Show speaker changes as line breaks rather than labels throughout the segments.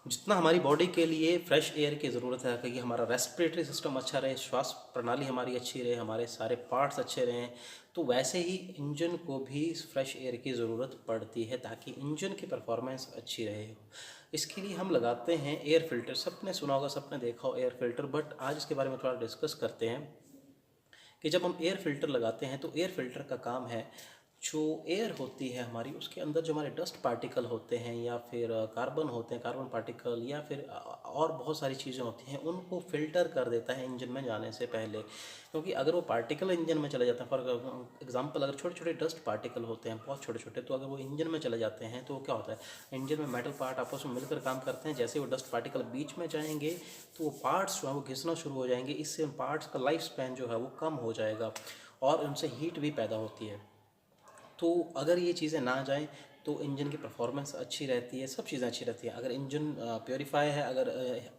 जितना हमारी बॉडी के लिए फ्रेश एयर की ज़रूरत है कि हमारा रेस्पिरेटरी सिस्टम अच्छा रहे, श्वास प्रणाली हमारी अच्छी रहे, हमारे सारे पार्ट्स अच्छे रहें, तो वैसे ही इंजन को भी फ्रेश एयर की ज़रूरत पड़ती है ताकि इंजन की परफॉर्मेंस अच्छी रहे। इसके लिए हम लगाते हैं एयर फिल्टर। सबने सुना होगा, सबने देखा हो एयर फिल्टर, बट आज इसके बारे में थोड़ा डिस्कस करते हैं कि जब हम एयर फिल्टर लगाते हैं तो एयर फिल्टर का काम है, जो एयर होती है हमारी, उसके अंदर जो हमारे डस्ट पार्टिकल होते हैं या फिर कार्बन होते हैं, कार्बन पार्टिकल या फिर और बहुत सारी चीज़ें होती हैं, उनको फिल्टर कर देता है इंजन में जाने से पहले। क्योंकि अगर वो पार्टिकल इंजन में चले जाते हैं, फॉर एग्जांपल अगर छोटे छोटे डस्ट पार्टिकल होते हैं बहुत छोटे छोटे, तो अगर वो इंजन में चले जाते हैं तो क्या होता है, इंजन में मेटल पार्ट आपस में मिलकर काम करते हैं। जैसे वो डस्ट पार्टिकल बीच में जाएंगे तो वो पार्ट्स जो है वो घिसना शुरू हो जाएंगे। इससे उन पार्ट्स का लाइफ स्पैन जो है वो कम हो जाएगा और उनसे हीट भी पैदा होती है। तो अगर ये चीज़ें ना जाएँ तो इंजन की परफॉर्मेंस अच्छी रहती है, सब चीज़ें अच्छी रहती हैं। अगर इंजन प्योरीफाई है, अगर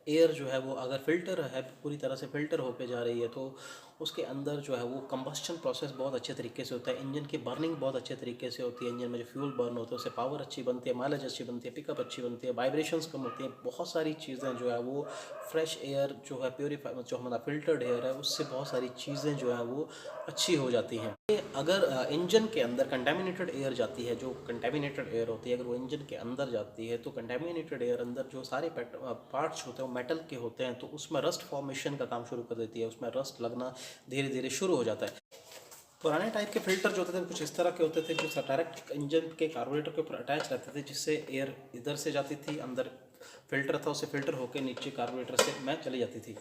एयर जो है वो अगर फ़िल्टर है, पूरी तरह से फ़िल्टर होके जा रही है, तो उसके अंदर जो है वो कंबस्शन प्रोसेस बहुत अच्छे तरीके से होता है। इंजन की बर्निंग बहुत अच्छे तरीके से होती है। इंजन में जो फ्यूल बर्न होता है उससे पावर अच्छी बनती है, माइलेज अच्छी बनती है, पिकअप अच्छी बनती है, वाइब्रेशंस कम होती हैं। बहुत सारी चीज़ें जो है वो फ्रेश एयर जो है, प्योरीफाई जो हमारा फ़िल्टर्ड एयर है, उससे बहुत सारी चीज़ें जो है वो अच्छी हो जाती हैं। अगर इंजन के अंदर कंटेमिनेटेड एयर जाती है, जो कंटेमिनेटेड एयर होती है, अगर वो इंजन के अंदर जाती है तो कंटेमिनेटेड एयर अंदर जो सारे पार्ट्स होते हैं वो मेटल के होते हैं, तो उसमें रस्ट फॉर्मेशन का काम शुरू कर देती है, उसमें रस्ट लगना धीरे धीरे शुरू हो जाता है। पुराने टाइप के फिल्टर जो होते थे कुछ इस तरह के होते थे, जो डायरेक्ट इंजन के कार्बोरेटर के ऊपर अटैच रहते थे, जिससे एयर इधर से जाती थी, अंदर फिल्टर था, उससे फिल्टर होकर नीचे कार्बोरेटर से में चली जाती थी।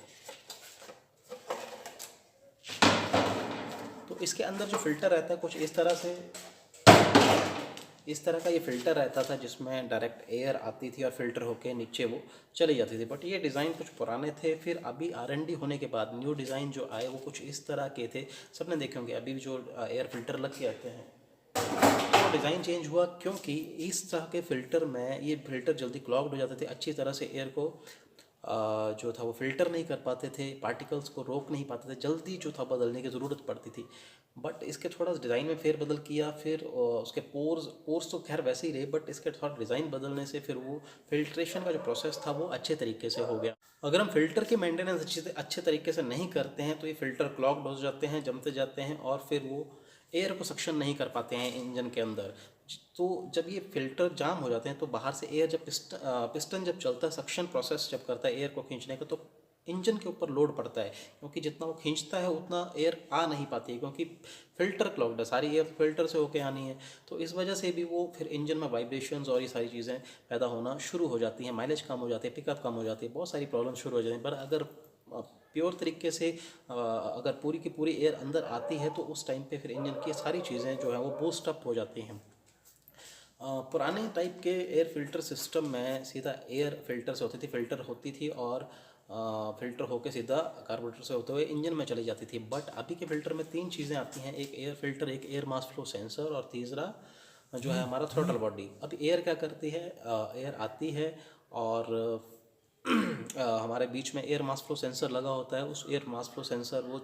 तो इसके अंदर जो फिल्टर रहता है कुछ इस तरह से, इस तरह का ये फ़िल्टर रहता था जिसमें डायरेक्ट एयर आती थी और फिल्टर होके नीचे वो चली जाती थी। बट ये डिज़ाइन कुछ पुराने थे, फिर अभी R&D होने के बाद न्यू डिज़ाइन जो आए वो कुछ इस तरह के थे। सबने देखे होंगे अभी जो एयर फिल्टर लग के आते हैं, तो डिज़ाइन चेंज हुआ क्योंकि इस तरह के फ़िल्टर में ये फ़िल्टर जल्दी क्लॉग्ड हो जाते थे, अच्छी तरह से एयर को जो था वो फ़िल्टर नहीं कर पाते थे, पार्टिकल्स को रोक नहीं पाते थे, जल्दी जो था बदलने की ज़रूरत पड़ती थी। बट इसके थोड़ा डिज़ाइन में फेरबदल किया, फिर उसके पोर्स पोर्स तो खैर वैसे ही रहे, बट इसके थोड़ा डिज़ाइन बदलने से फिर वो फिल्ट्रेशन का जो प्रोसेस था वो अच्छे तरीके से हो गया। अगर हम फिल्टर की मेंटेनेंस अच्छे तरीके से नहीं करते हैं तो ये फ़िल्टर क्लॉग्ड हो जाते हैं, जमते जाते हैं और फिर वो एयर को सक्शन नहीं कर पाते हैं इंजन के अंदर। तो जब ये फिल्टर जाम हो जाते हैं तो बाहर से एयर जब पिस्टन जब चलता है, सक्शन प्रोसेस जब करता है एयर को खींचने का, तो इंजन के ऊपर लोड पड़ता है, क्योंकि जितना वो खींचता है उतना एयर आ नहीं पाती है, क्योंकि फिल्टर क्लॉग्ड है, सारी एयर फिल्टर से होके आनी है। तो इस वजह से भी वो फिर इंजन में वाइब्रेशंस और ये सारी चीज़ें पैदा होना शुरू हो जाती हैं, माइलेज कम हो जाती है, पिकअप कम हो जाती है, बहुत सारी प्रॉब्लम शुरू हो जाती हैं। पर अगर प्योर तरीके से अगर पूरी की पूरी एयर अंदर आती है तो उस टाइम पे फिर इंजन की सारी चीज़ें जो है वो बूस्ट अप हो जाती हैं। पुराने टाइप के एयर फिल्टर सिस्टम में सीधा एयर फिल्टर से होती थी, फिल्टर होती थी और फिल्टर होके सीधा कार्बोरेटर से होते हुए इंजन में चली जाती थी। बट अभी के फिल्टर में तीन चीज़ें आती हैं, एक एयर फिल्टर, एक एयर मास फ्लो सेंसर और तीसरा जो है हमारा थ्रोटल बॉडी। अब एयर क्या करती है, एयर आती है और हमारे बीच में एयर मास फ्लो सेंसर लगा होता है। उस एयर मास फ्लो सेंसर वो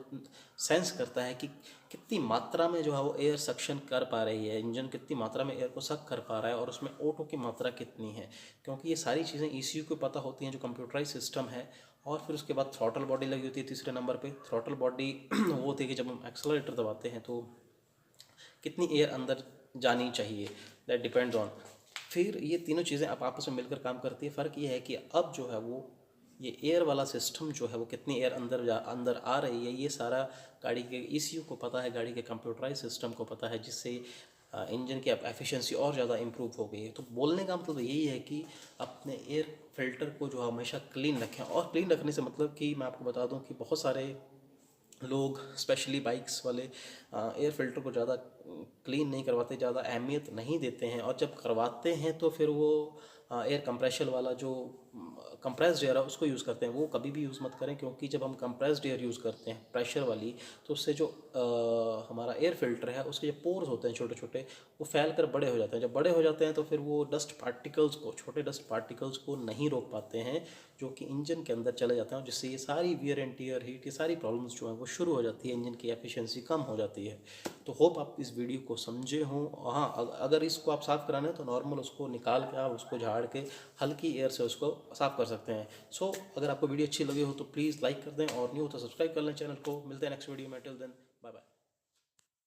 सेंस करता है कि कितनी मात्रा में जो है वो एयर सक्शन कर पा रही है, इंजन कितनी मात्रा में एयर को सक कर पा रहा है और उसमें O2 की मात्रा कितनी है। क्योंकि ये सारी चीज़ें ECU को पता होती हैं, जो कंप्यूटराइज सिस्टम है। और फिर उसके बाद थ्रॉटल बॉडी लगी होती है तीसरे नंबर पे। थ्रॉटल बॉडी वो होती है कि जब हम एक्सेलरेटर दबाते हैं तो कितनी एयर अंदर जानी चाहिए, दैट डिपेंड्स ऑन। फिर ये तीनों चीज़ें अब आपस में मिलकर काम करती है। फ़र्क ये है कि अब जो है वो ये एयर वाला सिस्टम जो है वो कितनी एयर अंदर आ रही है, ये सारा गाड़ी के ECU को पता है, गाड़ी के कंप्यूटराइज सिस्टम को पता है, जिससे इंजन की एफिशिएंसी और ज़्यादा इम्प्रूव हो गई है। तो बोलने का मतलब यही है कि अपने एयर फिल्टर को जो हमेशा क्लीन रखें। और क्लीन रखने से मतलब कि मैं आपको बता दूं कि बहुत सारे लोग स्पेशली बाइक्स वाले एयर फिल्टर को ज़्यादा क्लीन नहीं करवाते, ज़्यादा अहमियत नहीं देते हैं, और जब करवाते हैं तो फिर वो एयर कंप्रेशर वाला जो कंप्रेस्ड एयर है उसको यूज़ करते हैं। वो कभी भी यूज़ मत करें, क्योंकि जब हम कंप्रेस्ड एयर यूज़ करते हैं प्रेशर वाली, तो उससे जो हमारा एयर फिल्टर है उसके जो पोर्स होते हैं छोटे छोटे, वो फैल कर बड़े हो जाते हैं। जब बड़े हो जाते हैं तो फिर वो डस्ट पार्टिकल्स को, छोटे डस्ट पार्टिकल्स को नहीं रोक पाते हैं, जो कि इंजन के अंदर चले जाते हैं, जिससे ये सारी वियर एंड टियर, हीट, ये सारी प्रॉब्लम्स जो हैं वो शुरू हो जाती है, इंजन की एफिशिएंसी कम हो जाती है। तो होप आप इस वीडियो को समझे हों। हाँ, अगर इसको आप साफ़ कराना है तो नॉर्मल उसको निकाल के आप उसको झाड़ झाड़ के हल्की एयर से उसको साफ़ कर सकते हैं। सो अगर आपको वीडियो अच्छी लगी हो तो प्लीज़ लाइक कर दें और न्यू हो तो सब्सक्राइब कर लें चैनल को। मिलते हैं नेक्स्ट वीडियो में, टिल देन बाय बाय।